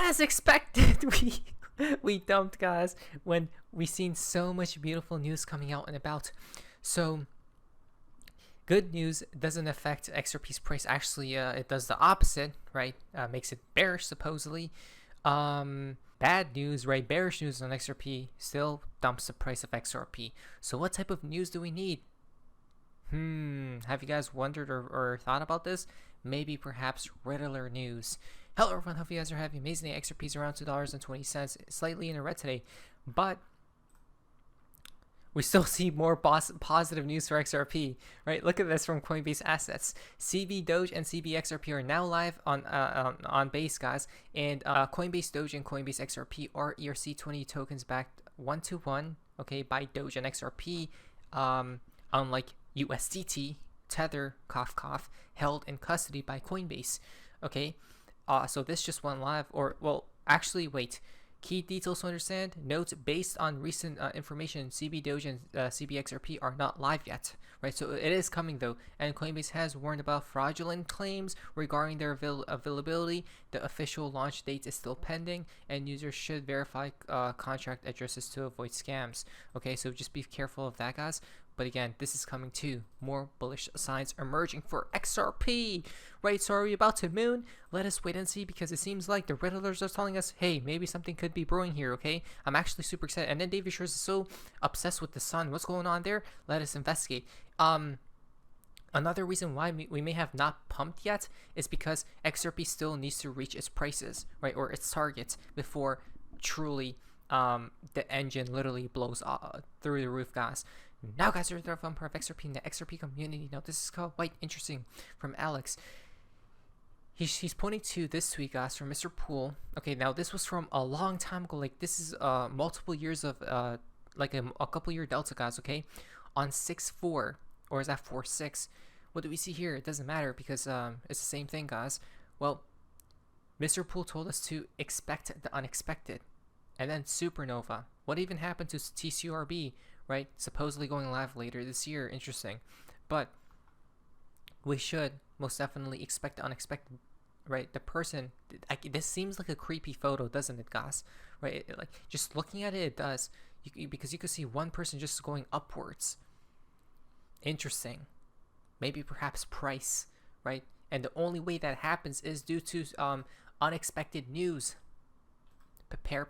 as expected, we dumped, guys, when we seen so much beautiful news coming out and about. So good news doesn't affect XRP's price. Actually, it does the opposite, right? Makes it bearish, supposedly. Bad news, right? Bearish news on XRP still dumps the price of XRP. So what type of news do we need? Have you guys wondered or thought about this? Maybe perhaps Riddler news. Hello everyone, hope you guys are having an amazing day. XRP is around $2.20, slightly in the red today, but we still see more positive news for XRP, right? Look at this from Coinbase Assets. CB Doge and CB XRP are now live on Base, guys, and Coinbase Doge and Coinbase XRP are ERC20 tokens backed 1-to-1, okay, by Doge and XRP, unlike USDT, Tether, cough cough, held in custody by Coinbase, okay? So this just went live, or well, actually, wait. Key details to understand. Note, based on recent information, CB Doge and CB XRP are not live yet, right? So it is coming though, and Coinbase has warned about fraudulent claims regarding their availability. The official launch date is still pending, and users should verify contract addresses to avoid scams. Okay, so just be careful of that, guys. But again, this is coming too. More bullish signs emerging for XRP, right? So are we about to moon? Let us wait and see, because it seems like the Riddlers are telling us, hey, maybe something could be brewing here, okay? I'm actually super excited. And then David Schwartz is so obsessed with the sun. What's going on there? Let us investigate. Another reason why we may have not pumped yet is because XRP still needs to reach its prices, right? Or its targets before truly the engine literally blows through the roof, guys. Now, guys, there's a fun part of XRP in the XRP community. Now, this is quite interesting from Alex. He's pointing to this tweet, guys, from Mr. Poole. Okay, now this was from a long time ago. Like, this is multiple years of like a couple year delta, guys. Okay, on 6.4, or is that 4.6? What do we see here? It doesn't matter, because it's the same thing, guys. Well, Mr. Poole told us to expect the unexpected, and then supernova. What even happened to TCRB? Right, supposedly going live later this year. Interesting, but we should most definitely expect the unexpected, right? The person, this seems like a creepy photo, doesn't it, guys? Right, like just looking at it, it does. Because you could see one person just going upwards. Interesting. Maybe perhaps price, right? And the only way that happens is due to unexpected news. Prepare.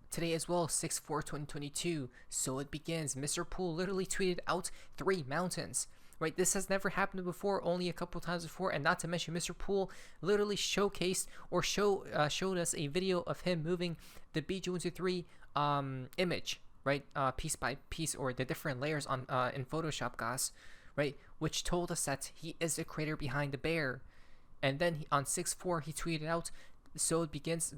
Today as well, 6/4/2022, so it begins. Mr. Poole literally tweeted out 3 mountains, right? This has never happened before, only a couple times before, and not to mention Mr. Poole literally showcased or showed us a video of him moving the BJ123 image, right? Piece by piece, or the different layers on in Photoshop, guys, right? Which told us that he is the creator behind the bear. And then on 6/4, he tweeted out, so it begins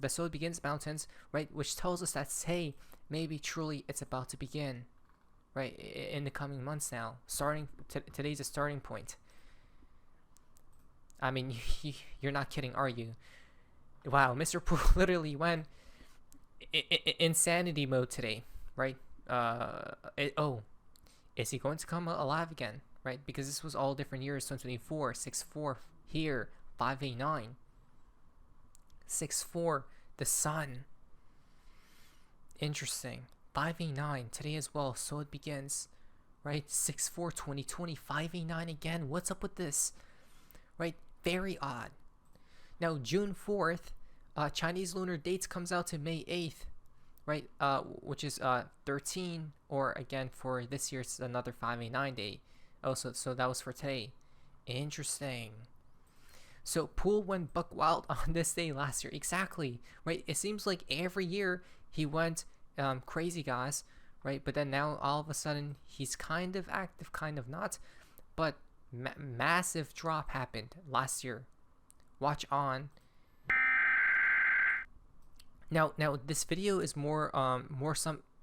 mountains, right, which tells us that, hey, maybe truly it's about to begin, right, in the coming months. Now today's a starting point. I mean, you're not kidding, are you? Wow, Mr. Poole literally went insanity mode today, right? Is he going to come alive again, right? Because this was all different years. 2024, 6/4 here, 589. 6/4, the sun. Interesting. 589 today as well, so it begins, right? 6/4/2020, 589 again. What's up with this, right? Very odd. Now, June 4th, Chinese lunar dates comes out to May 8th, right? Which is 13, or again for this year, it's another 589 day. Oh, so that was for today. Interesting. So Poole went buck wild on this day last year. Exactly, right? It seems like every year he went crazy, guys, right? But then now all of a sudden he's kind of active, kind of not. But massive drop happened last year. Watch on. Now this video is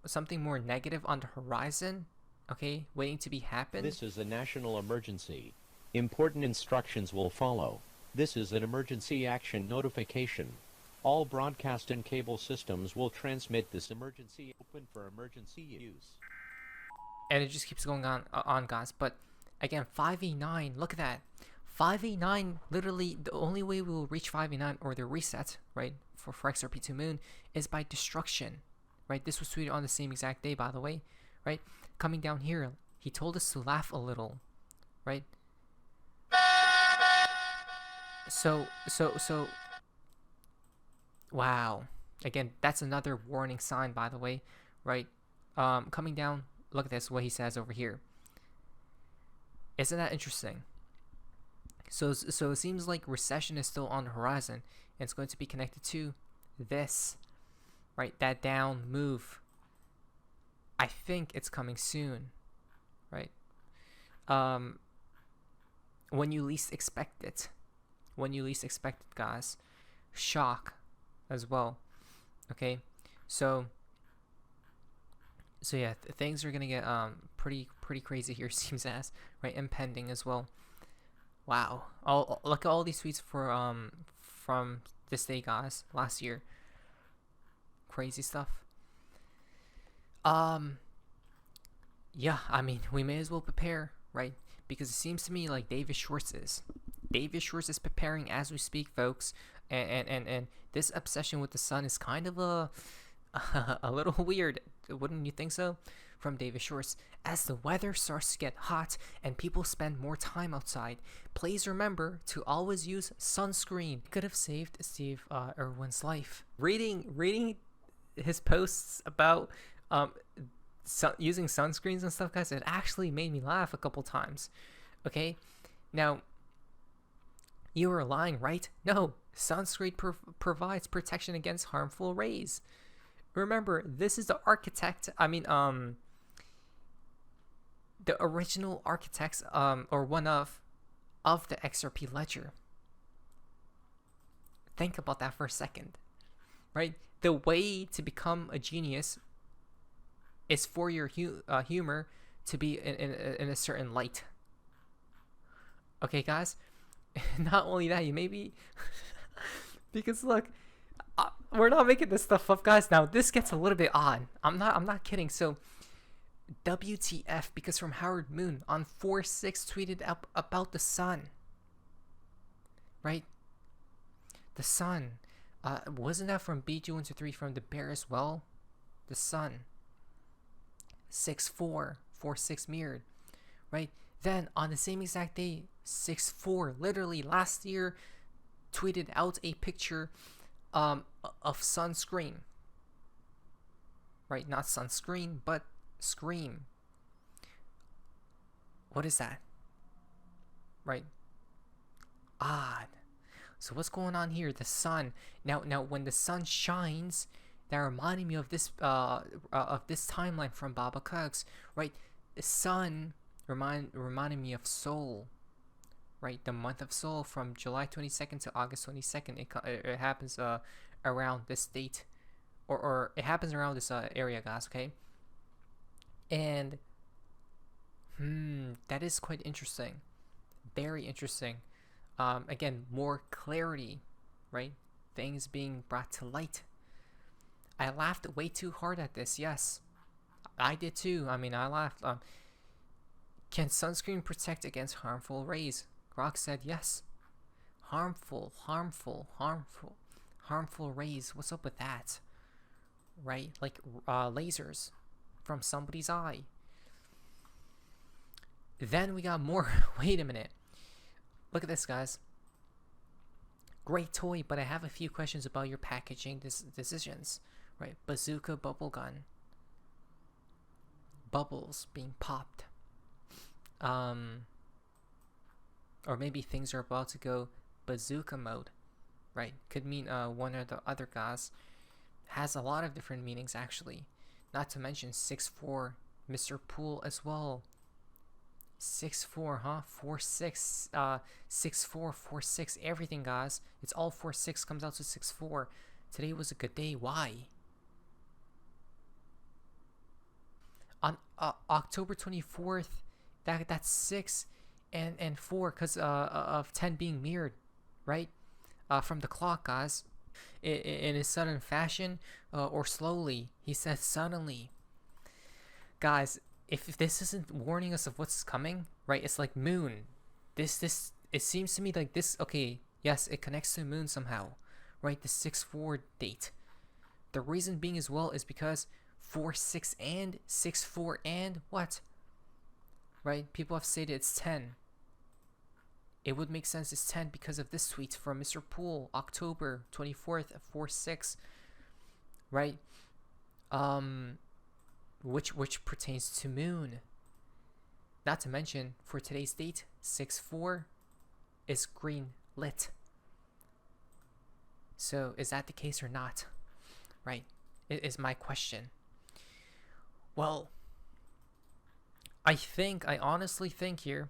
something more negative on the horizon. Okay, waiting to be happen. This is a national emergency. Important instructions will follow. This is an emergency action notification. All broadcast and cable systems will transmit this emergency open for emergency use. And it just keeps going on, guys. But again, 589, look at that. 589, literally the only way we will reach 589 or the reset, right, for XRP2 Moon is by destruction, right? This was tweeted on the same exact day, by the way, right? Coming down here, he told us to laugh a little, right? So wow. Again, that's another warning sign, by the way, right? Coming down, look at this, what he says over here. Isn't that interesting? So it seems like recession is still on the horizon, and it's going to be connected to this, right? That down move. I think it's coming soon, right? When you least expect it. When you least expect it, guys. Shock as well. Okay, so yeah, things are gonna get pretty crazy here, seems as, right? Impending as well. Wow. Look at all these tweets for from this day, guys, last year. Crazy stuff. Yeah, I mean, we may as well prepare, right? Because it seems to me like David Schwartz is preparing as we speak, folks. And this obsession with the sun is kind of a little weird, wouldn't you think so? From David Schwartz. As the weather starts to get hot and people spend more time outside, please remember to always use sunscreen. Could have saved Steve Irwin's life. Reading his posts about using sunscreens and stuff, guys, it actually made me laugh a couple times. Okay, now you are lying, right? No, sunscreen provides protection against harmful rays. Remember, this is the architect. I mean, the original architects, or one of the XRP ledger. Think about that for a second, right? The way to become a genius is for your humor to be in a certain light. Okay, guys. Not only that, you maybe because look, we're not making this stuff up, guys. Now this gets a little bit odd. I'm not kidding. So WTF, because from Howard Moon on 4/6 tweeted up about the sun, right? The sun, wasn't that from BG123 from the bear as well? The sun, 6/4 4/6 mirrored, right? Then on the same exact day, 6/4, literally last year, tweeted out a picture of sunscreen, right? Not sunscreen, but scream. What is that? Right? Odd. So what's going on here? The sun. Now when the sun shines, that reminded me of this timeline from Baba Kugs, right? The sun reminded me of Soul, right? The month of Soul from July 22nd to August 22nd. It happens around this date, or it happens around this area, guys. Okay, and that is quite interesting, very interesting. Again, more clarity, right? Things being brought to light. I laughed way too hard at this. Yes, I did too. I mean, I laughed. Can sunscreen protect against harmful rays? Grok said yes. Harmful rays. What's up with that? Right? Like lasers from somebody's eye. Then we got more. Wait a minute. Look at this, guys. Great toy, but I have a few questions about your packaging decisions. Right? Bazooka bubble gun. Bubbles being popped. Or maybe things are about to go bazooka mode, right? Could mean one or the other, guys. Has a lot of different meanings, actually. Not to mention 6/4 Mr. Pool as well. 6/4, huh? 4/6, 6/4, 4/6, everything, guys. It's all 4/6 comes out to 6/4. Today was a good day. Why? On October 24th, that's 6 and 4 because of 10 being mirrored, right? From the clock, guys. In a sudden fashion or slowly. He said suddenly. Guys, if this isn't warning us of what's coming, right? It's like Moon. This it seems to me like this. Okay, yes, it connects to the moon somehow, right? The 6-4 date. The reason being as well is because 4-6 and 6-4 and what? Right? People have stated it's 10. It would make sense it's 10 because of this tweet from Mr. Poole, October 24th, 4-6, right? Which pertains to moon. Not to mention, for today's date, 6-4 is green lit. So is that the case or not? Right? Is my question. Well, I honestly think here,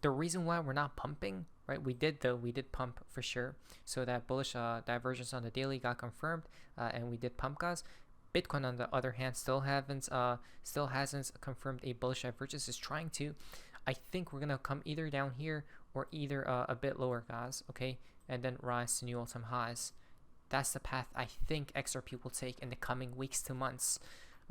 the reason why we're not pumping, right? We did pump for sure. So that bullish divergence on the daily got confirmed, and we did pump, guys. Bitcoin, on the other hand, still hasn't confirmed a bullish divergence. Is trying to. I think we're gonna come either down here or either a bit lower, guys. Okay, and then rise to new all-time highs. That's the path I think XRP will take in the coming weeks to months.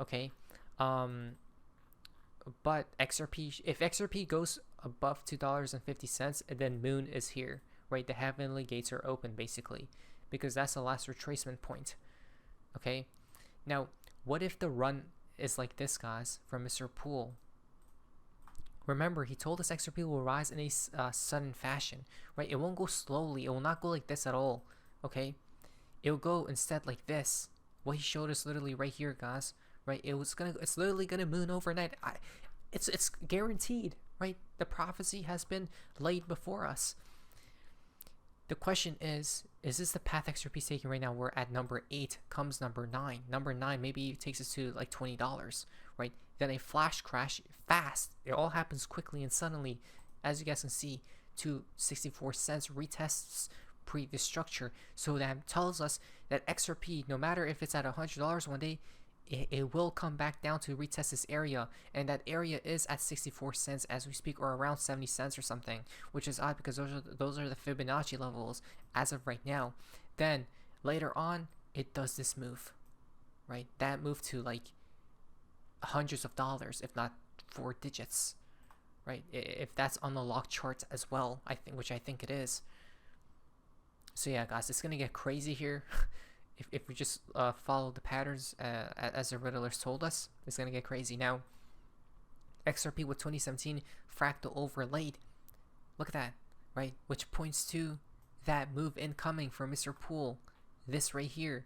Okay, but XRP, if XRP goes above $2.50, then moon is here, right? The heavenly gates are open, basically, because that's the last retracement point. Okay. Now, what if the run is like this, guys, from Mr. Poole? Remember, he told us XRP will rise in a sudden fashion, right? It won't go slowly. It will not go like this at all, okay? It will go instead like this. What he showed us literally right here, guys, right? It's literally gonna moon overnight. It's guaranteed, right? The prophecy has been laid before us. The question is this the path XRP is taking right now? We're at number 8, comes number 9. Number 9 maybe takes us to like $20, right? Then a flash crash fast. It all happens quickly and suddenly, as you guys can see, to 64 cents, retests previous structure. So that tells us that XRP, no matter if it's at $100 one day, it will come back down to retest this area, and that area is at 64 cents as we speak, or around 70 cents or something, which is odd because those are the Fibonacci levels as of right now. Then later on, it does this move, right? That move to like hundreds of dollars, if not 4 digits, right? If that's on the lock charts as well, which I think it is. So yeah, guys, it's gonna get crazy here. If we just follow the patterns as the riddlers told us, it's gonna get crazy. Now, XRP with 2017 fractal overlaid. Look at that, right? Which points to that move incoming for Mr. Poole. This right here.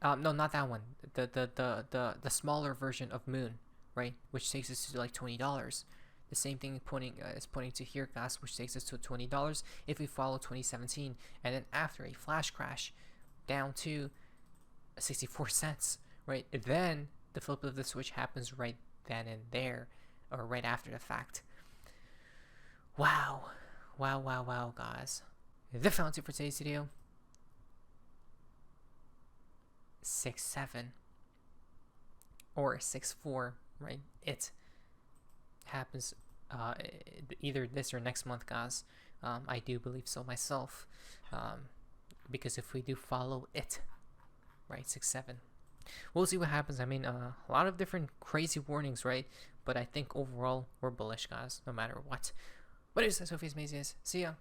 No, not that one. The smaller version of Moon, right? Which takes us to like $20. The same thing is pointing to here, guys, which takes us to $20 if we follow 2017, and then after a flash crash down to 64 cents, right? Then the flip of the switch happens right then and there, or right after the fact. Wow, guys. The fountain for today's video. 6-7 or 6-4, right? It happens either this or next month, guys. I do believe so myself. Because if we do follow it, right, 6-7, we'll see what happens. I mean, a lot of different crazy warnings, right? But I think overall we're bullish, guys, no matter what. But it was Sophie's Mazies. See ya.